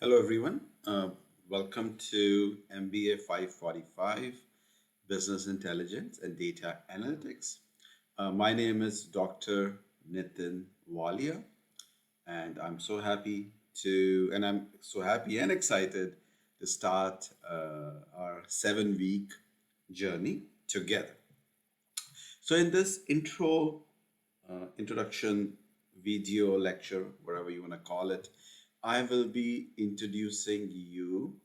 Hello, everyone. Welcome to MBA 545 Business Intelligence and Data Analytics. My name is Dr. Nitin Walia, and I'm so happy and excited to start our 7 week journey together. So, in this introduction video lecture, whatever you want to call it, I will be introducing you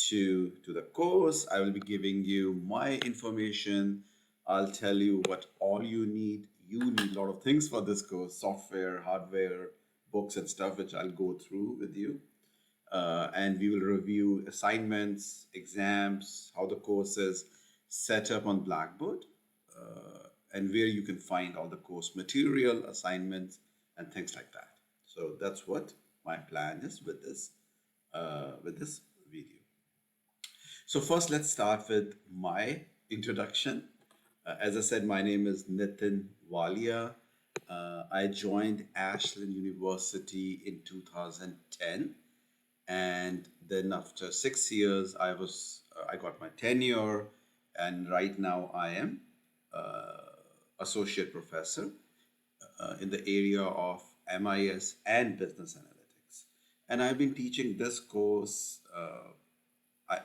to the course. I will be giving you my information. I'll tell you what all you need. You need a lot of things for this course: software, hardware, books, and stuff, which I'll go through with you. And we will review assignments, exams, how the course is set up on Blackboard, and where you can find all the course material, assignments, and things like that. So that's what my plan is with this video. So first, let's start with my introduction. As I said, my name is Nitin Walia. I joined Ashland University in 2010, and then after 6 years, I got my tenure, and right now I am associate professor in the area of MIS and business analytics. And I've been teaching this course I,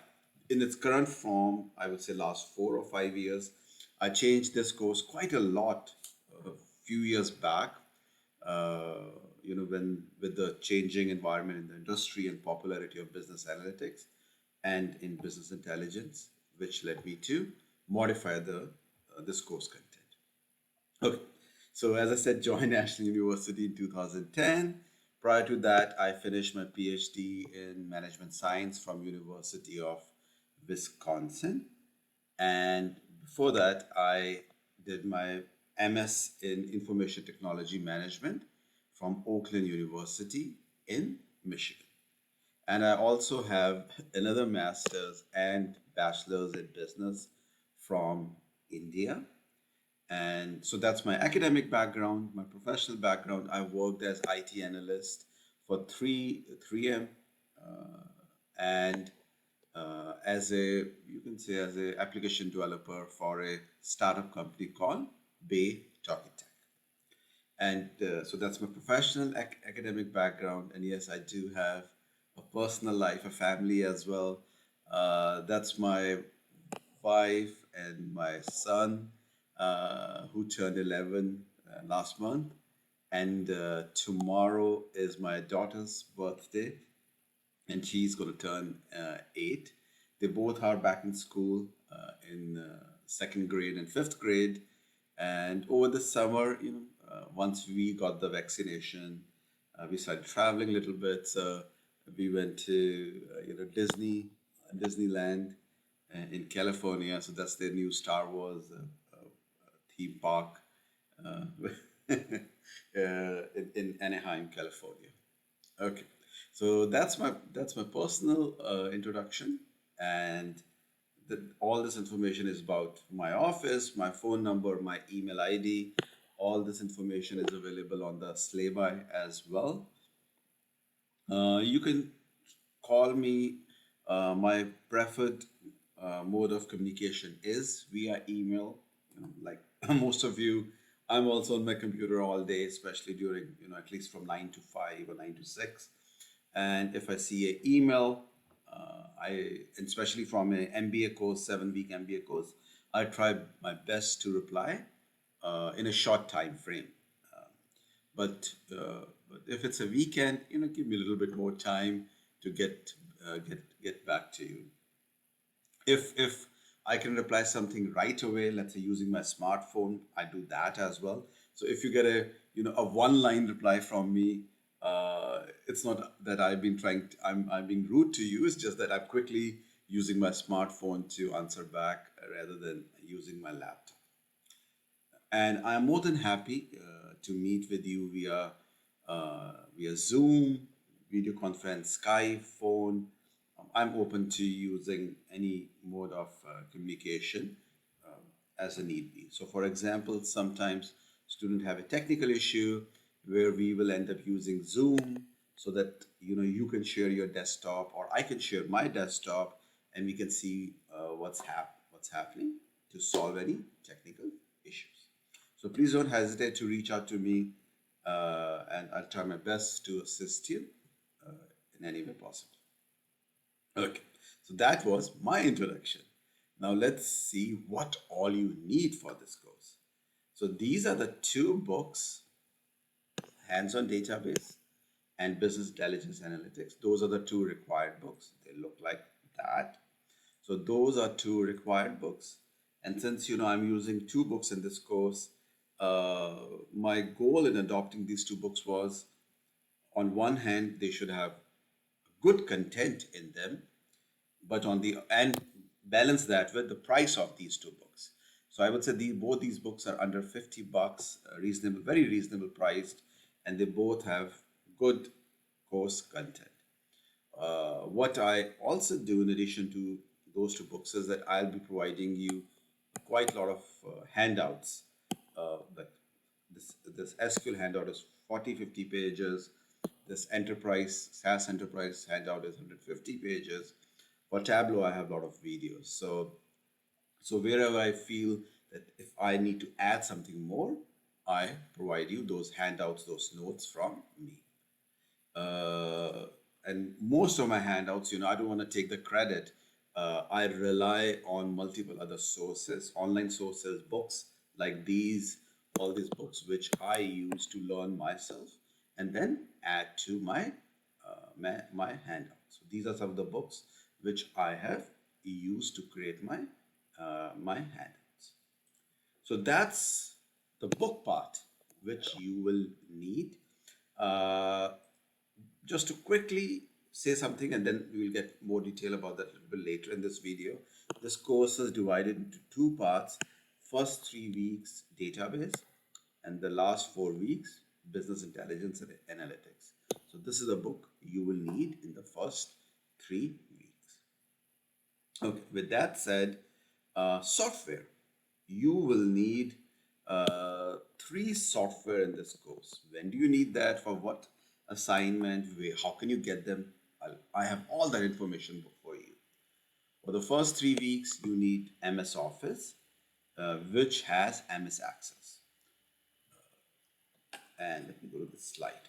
in its current form, I would say last 4 or 5 years. I changed this course quite a lot a few years back. When with the changing environment in the industry and popularity of business analytics and in business intelligence, which led me to modify the this course content. Okay. So as I said, joined National University in 2010. Prior to that, I finished my PhD in management science from University of Wisconsin. And before that, I did my MS in information technology management from Oakland University in Michigan. And I also have another master's and bachelor's in business from India. And so that's my academic background, my professional background. I worked as IT analyst for 3M and as a, you can say, as a application developer for a startup company called Bay Talkie Tech. And so that's my professional academic background. And yes, I do have a personal life, a family as well. That's my wife and my son, who turned 11 last month. And tomorrow is my daughter's birthday, and she's going to turn 8. They both are back in school in second grade and fifth grade. And over the summer, once we got the vaccination, we started traveling a little bit. So we went to Disneyland in California. So that's their new Star Wars theme park uh, in Anaheim, California. Okay, so that's my personal introduction, and all this information is about my office, my phone number, my email ID. All this information is available on the Slayby as well. You can call me. My preferred mode of communication is via email. Like most of you, I'm also on my computer all day, especially during, at least from 9 to 5 or 9 to 6. And if I see an email, and especially from a MBA course, 7 week MBA course, I try my best to reply in a short time frame. But if it's a weekend, give me a little bit more time to get back to you. If I can reply something right away, let's say using my smartphone, I do that as well. So if you get a one line reply from me, it's not that I'm being rude to you. It's just that I'm quickly using my smartphone to answer back rather than using my laptop. And I'm more than happy to meet with you via Zoom, video conference, Skype, phone. I'm open to using any mode of communication as a need be. So, for example, sometimes students have a technical issue where we will end up using Zoom. so that you can share your desktop or I can share my desktop and we can see what's happening to solve any technical issues. So please don't hesitate to reach out to me, and I'll try my best to assist you in any way possible. Okay, so that was my introduction. Now let's see what all you need for this course. So these are the two books, Hands-on Database and Business Intelligence Analytics. Those are the two required books. They look like that. So those are two required books. And since I'm using two books in this course, my goal in adopting these two books was, on one hand, they should have good content in them, but on the and balance that with the price of these two books. So I would say both these books are under $50, reasonable, very reasonable priced, and they both have good course content. What I also do in addition to those two books is that I'll be providing you quite a lot of handouts. But this SQL handout is 40-50 pages. This enterprise SaaS enterprise handout is 150 pages. For Tableau, I have a lot of videos. So wherever I feel that if I need to add something more, I provide you those handouts, those notes from me. And most of my handouts, I don't want to take the credit. I rely on multiple other sources, online sources, books like these, all these books, which I use to learn myself and then add to my handouts. So these are some of the books which I have used to create my handouts. So that's the book part which you will need. Uh, just to quickly say something, and then we will get more detail about that a little bit later in this video. This course is divided into two parts. First 3 weeks database, and the last 4 weeks business intelligence and analytics. So this is a book you will need in the first 3 weeks. Okay, with that said, software. You will need three software in this course. When do you need that? For what assignment? How can you get them? I have all that information for you. For the first 3 weeks, you need MS Office, which has MS Access. And let me go to the slide.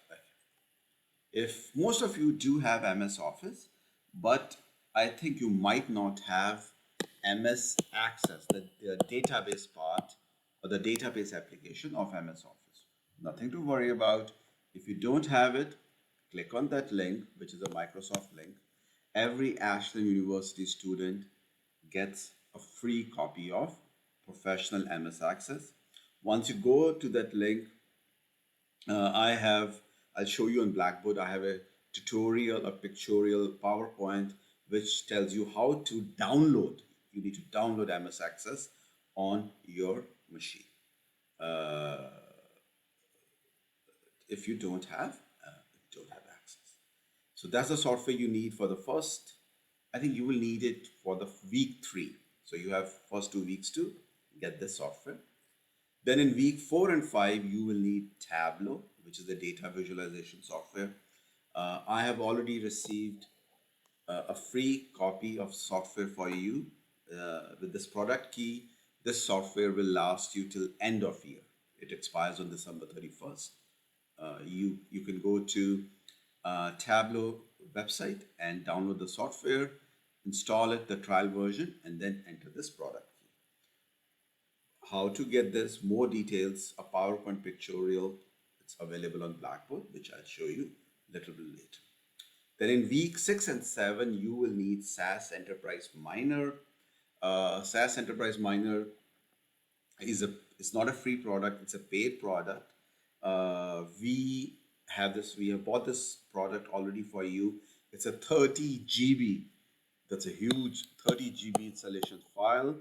If most of you do have MS Office, but I think you might not have MS Access, the database part or the database application of MS Office. Nothing to worry about. If you don't have it, click on that link, which is a Microsoft link. Every Ashland University student gets a free copy of Professional MS Access. Once you go to that link, I'll show you on Blackboard. I have a tutorial, a pictorial PowerPoint, which tells you how to download. You need to download MS Access on your machine. If you don't have access. So that's the software you need for the first. I think you will need it for the week 3. So you have first 2 weeks to get this software. Then in week 4 and 5, you will need Tableau, which is the data visualization software. I have already received a free copy of software for you with this product key. This software will last you till end of year. It expires on December 31st. You can go to Tableau website and download the software, install it, the trial version, and then enter this product key. How to get this, more details, a PowerPoint pictorial, it's available on Blackboard, which I'll show you a little bit later. Then in week 6 and 7, you will need SaaS Enterprise Miner. SaaS Enterprise Miner it's not a free product, it's a paid product. We have bought this product already for you. It's a 30 GB. That's a huge 30 GB installation file.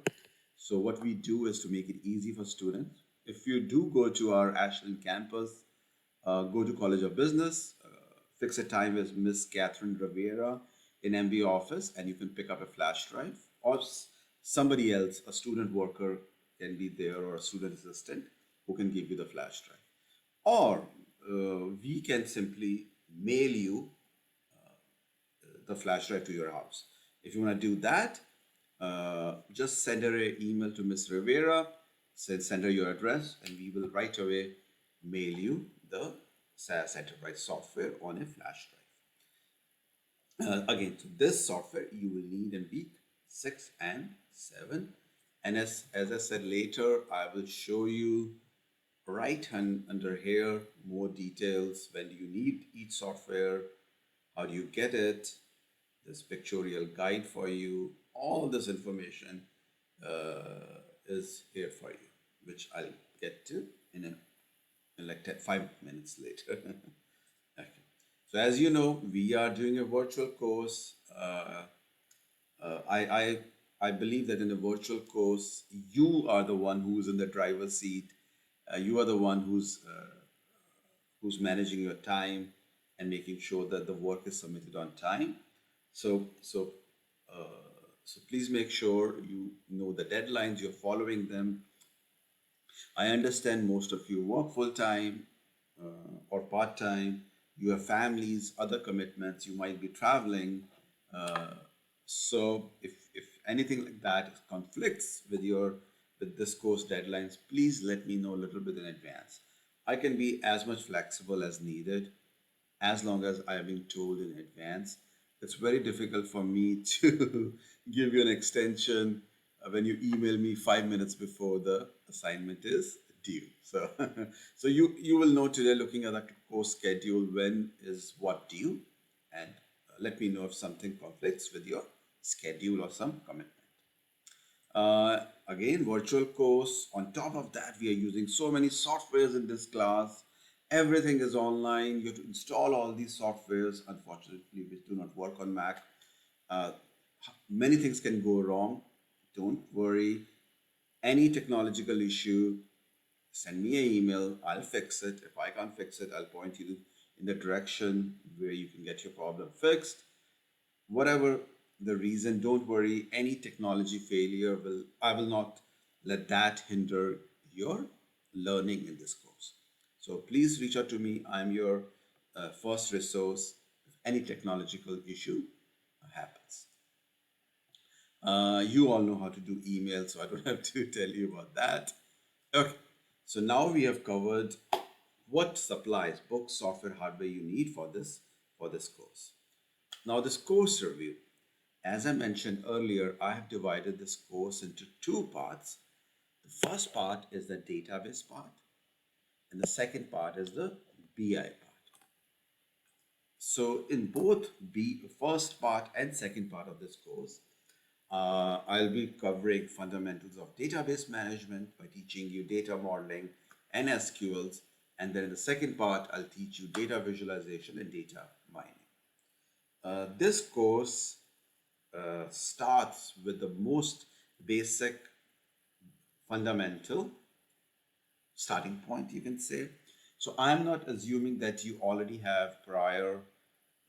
So what we do is to make it easy for students. If you do go to our Ashland campus, go to College of Business, fix a time with Miss Catherine Rivera in MB office, and you can pick up a flash drive, or somebody else, a student worker can be there, or a student assistant who can give you the flash drive. Or we can simply mail you the flash drive to your house. If you want to do that, just send her an email to Miss Rivera, send her your address, and we will right away mail you the SaaS Enterprise software on a flash drive. Again, so this software you will need in week 6 and 7. And as I said later, I will show you right under here more details. When do you need each software? How do you get it? This pictorial guide for you. All this information is here for you, which I'll get to in like 5 minutes later. Okay. So as you know, we are doing a virtual course. I believe that in a virtual course, you are the one who's in the driver's seat. You are the one who's managing your time and making sure that the work is submitted on time. So so so please make sure you know the deadlines, you're following them. I understand most of you work full time or part time. You have families, other commitments. You might be traveling. Uh, so if anything like that conflicts with this course deadlines, please let me know a little bit in advance. I can be as much flexible as needed as long as I have been told in advance. It's very difficult for me to give you an extension when you email me 5 minutes before the assignment is due. So, so you will know today looking at the course schedule when is what due, and let me know if something conflicts with your schedule or some commitment. Again, virtual course. On top of that, we are using so many softwares in this class. Everything is online. You have to install all these softwares. Unfortunately, which do not work on Mac. Uh, Many things can go wrong. Don't worry. Any technological issue, send me an email. I'll fix it. If I can't fix it, I'll point you in the direction where you can get your problem fixed. Whatever the reason, don't worry. Any technology failure will I will not let that hinder your learning in this course. So please reach out to me. I'm your first resource if any technological issue happens. You all know how to do email, so I don't have to tell you about that. Okay, so now we have covered what supplies, books, software, hardware you need for this course. Now this course review. As I mentioned earlier, I have divided this course into two parts. The first part is the database part, and the second part is the BI part. So in both first part and second part of this course, I'll be covering fundamentals of database management by teaching you data modeling and SQLs. And then in the second part, I'll teach you data visualization and data mining. This course starts with the most basic fundamental starting point, you can say. So I'm not assuming that you already have prior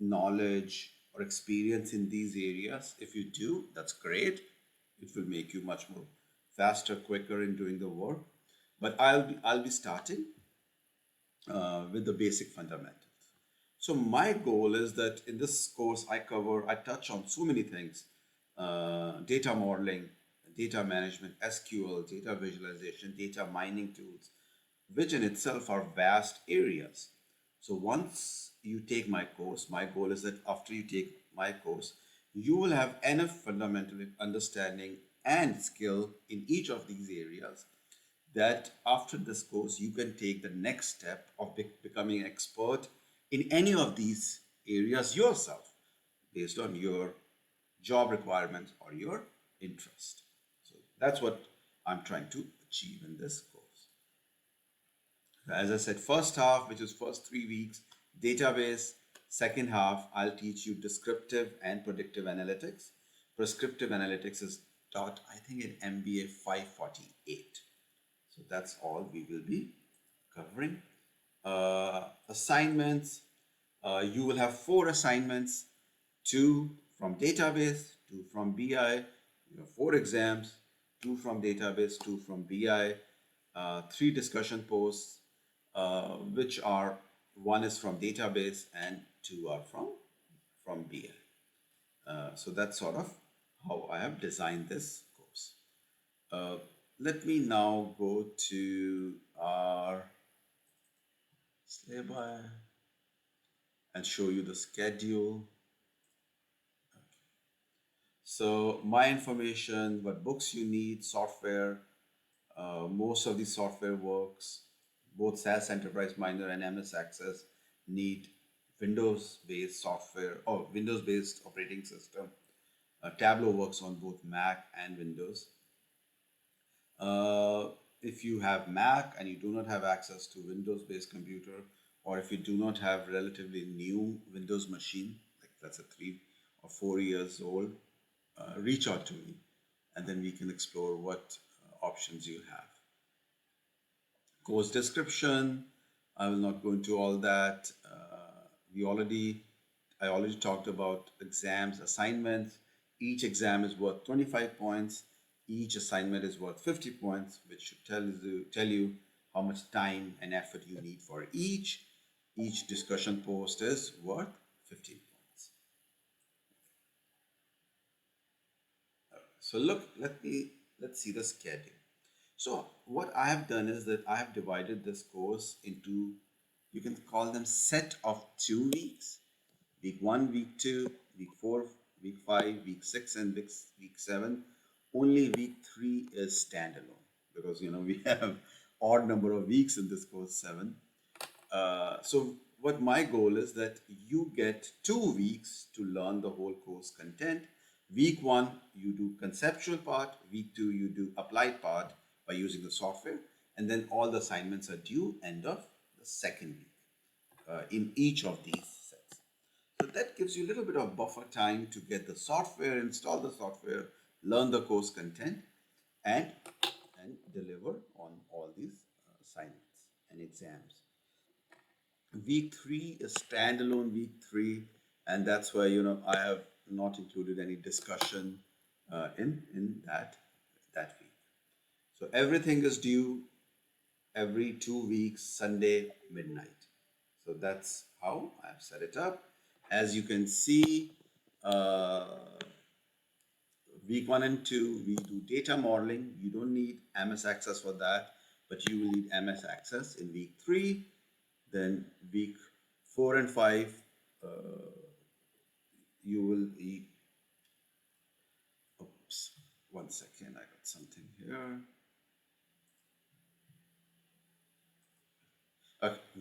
knowledge or experience in these areas. If you do, that's great. It will make you much more faster, quicker in doing the work. But I'll be starting with the basic fundamentals. So my goal is that in this course I touch on so many things: data modeling, data management, SQL, data visualization, data mining tools, which in itself are vast areas. So once you take my course, my goal is that after you take my course, you will have enough fundamental understanding and skill in each of these areas that after this course, you can take the next step of becoming an expert in any of these areas yourself based on your job requirements or your interest. So that's what I'm trying to achieve in this course. As I said, first half, which is first 3 weeks, database. Second half, I'll teach you descriptive and predictive analytics. Prescriptive analytics is taught, I think, in MBA 548. So that's all we will be covering. Assignments, you will have 4 assignments, 2 from database, 2 from BI. You have 4 exams, 2 from database, 2 from BI, 3 discussion posts, which are one is from database and two are from BL. So that's sort of how I have designed this course. Uh, Let me now go to our syllabi and show you the schedule. So my information, what books you need, software, most of the software works, both SAS Enterprise Miner and MS Access need Windows-based software or Windows-based operating system. Tableau works on both Mac and Windows. Uh, if you have Mac and you do not have access to Windows-based computer, or if you do not have relatively new Windows machine, like that's a 3 or 4 years old, reach out to me, and then we can explore what options you have. Course description, I will not go into all that. I already talked about exams, assignments. Each exam is worth 25 points. Each assignment is worth 50 points, which should tell you how much time and effort you need for each. Each discussion post is worth 15 points. So let's see the schedule. So what I have done is that I have divided this course into, you can call them set of 2 weeks. Week 1, week 2, week 4, week 5, week 6, and week 7. Only week 3 is standalone because we have odd number of weeks in this course, 7. So what my goal is that you get 2 weeks to learn the whole course content. Week 1, you do conceptual part. Week 2, you do applied part by using the software. And then all the assignments are due end of the second week in each of these sets. So that gives you a little bit of buffer time to get the software, install the software, learn the course content, and deliver on all these assignments and exams. Week 3 is standalone week 3, and that's why I have not included any discussion in that week. So everything is due every 2 weeks, Sunday midnight. So that's how I've set it up. As you can see, week 1 and 2 we do data modeling. You don't need MS Access for that, but you will need MS Access in week 3. Then week 4 and 5, you will eat. Oops, 1 second, I got something here.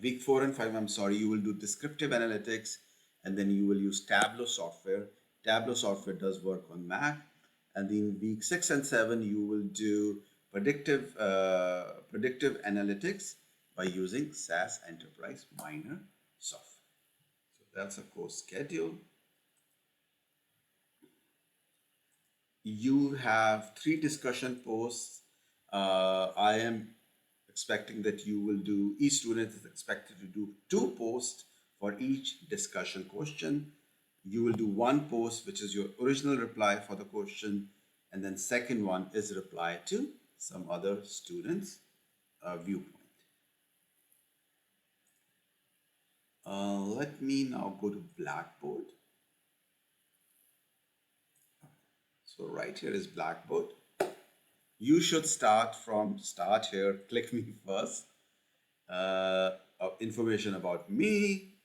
Week 4 and 5, I'm sorry, you will do descriptive analytics, and then you will use Tableau software. Tableau software does work on Mac. And then week 6 and 7, you will do predictive analytics by using SAS Enterprise Miner software. So that's a course schedule. You have 3 discussion posts. I am expecting that each student is expected to do 2 posts for each discussion question. You will do 1 post, which is your original reply for the question, and then second one is reply to some other student's viewpoint. Let me now go to Blackboard. So right here is Blackboard. You should start here. Click me first. Information about me,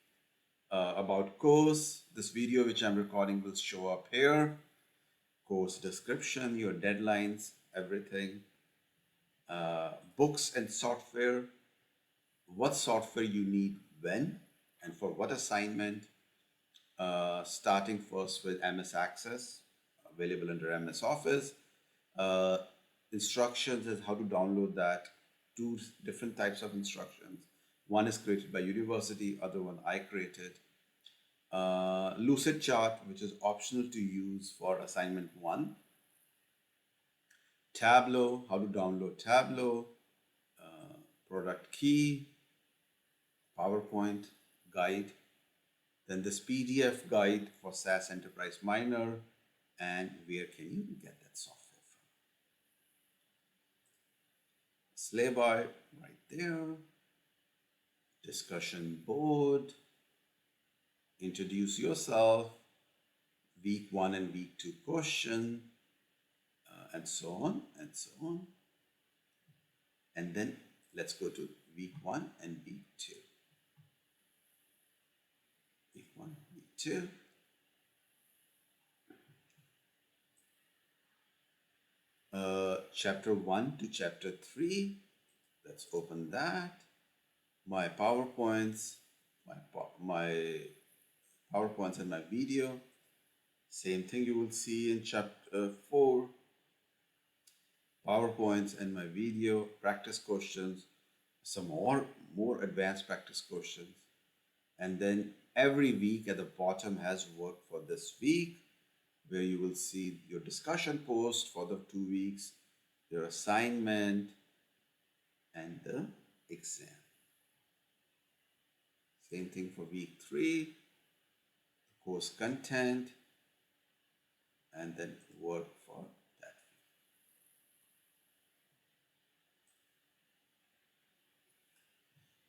about course. This video which I'm recording will show up here. Course description, your deadlines, everything. Books and software. What software you need when and for what assignment. Starting first with MS Access, available under MS Office. Instructions is how to download that. 2 different types of instructions. One is created by university, other one I created. Lucidchart, which is optional to use for assignment 1. Tableau, how to download Tableau. Product key, PowerPoint guide. Then this PDF guide for SAS Enterprise Miner, and where can you get that software from. Syllabi right there. Discussion board. introduce yourself, week 1 and week 2 question, and so on and so on. And then let's go to week 1 and week 2. Week 1, week 2. Chapter 1 to chapter 3. Let's open that. My PowerPoints, my PowerPoints and my video. Same thing you will see in chapter 4. PowerPoints and my video, practice questions, some more advanced practice questions. And then every week at the bottom has work for this week, where you will see your discussion post for the 2 weeks, your assignment, and the exam. Same thing for week 3, course content, and then work for that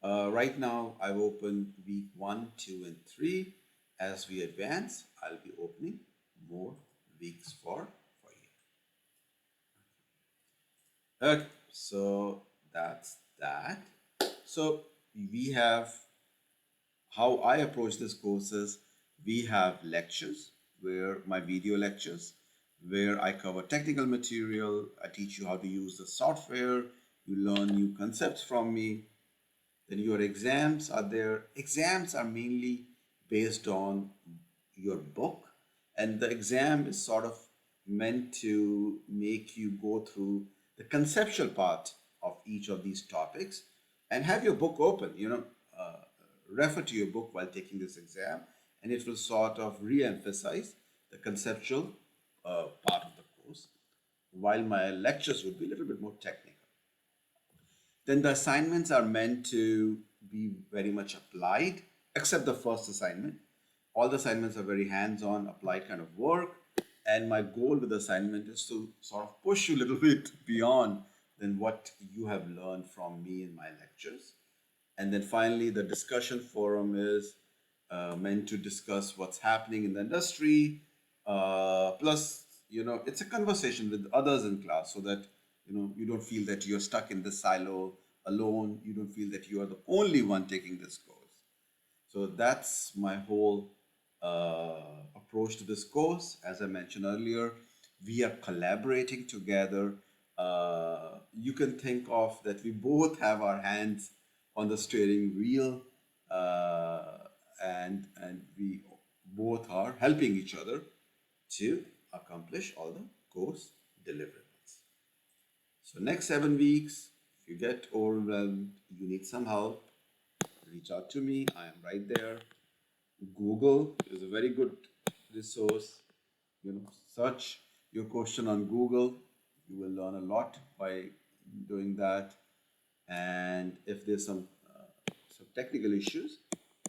week. Right now, I've opened week 1, 2, and 3. As we advance, I'll be opening more weeks for you. Okay, so that's that. So we have, how I approach this course is, we have lectures, where my video lectures, where I cover technical material, I teach you how to use the software, you learn new concepts from me. Then your exams are there. Exams are mainly based on your book, and the exam is sort of meant to make you go through the conceptual part of each of these topics and have your book open, refer to your book while taking this exam, and it will sort of re-emphasize the conceptual part of the course, while my lectures would be a little bit more technical. Then the assignments are meant to be very much applied, except the first assignment. All the assignments are very hands-on, applied kind of work. And my goal with the assignment is to sort of push you a little bit beyond than what you have learned from me in my lectures. And then finally, the discussion forum is meant to discuss what's happening in the industry. Plus, it's a conversation with others in class, so that you don't feel that you're stuck in this silo alone. You don't feel that you are the only one taking this course. So that's my whole approach to this course. As I mentioned earlier, we are collaborating together. You can think of that we both have our hands on the steering wheel, and we both are helping each other to accomplish all the course deliverables. So next 7 weeks, if you get overwhelmed, you need some help, reach out to me. I am right there. Google is a very good resource. Search your question on Google. You will learn a lot by doing that. And if there's some technical issues,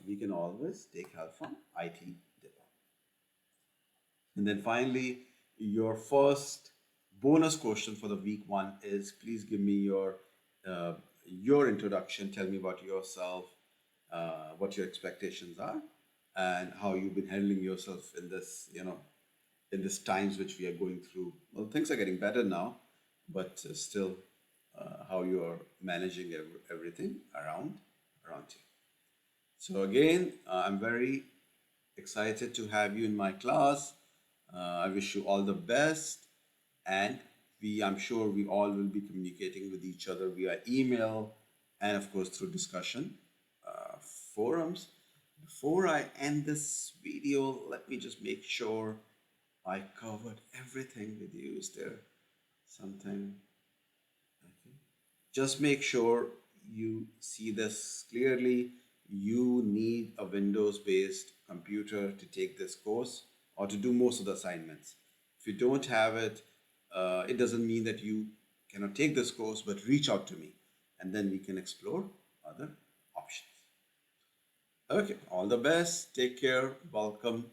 we can always take help from IT department. And then finally, your first bonus question for the week 1 is, please give me your introduction. Tell me about yourself, what your expectations are, and how you've been handling yourself in this, in these times which we are going through. Well, things are getting better now, but still, how you are managing everything around you. So again, I'm very excited to have you in my class. I wish you all the best, and I'm sure we all will be communicating with each other via email and of course through discussion forums. Before I end this video, let me just make sure I covered everything with you. Is there something? Okay. Just make sure you see this clearly. You need a Windows-based computer to take this course or to do most of the assignments. If you don't have it, it doesn't mean that you cannot take this course, but reach out to me and then we can explore other options. Okay, all the best. Take care. Welcome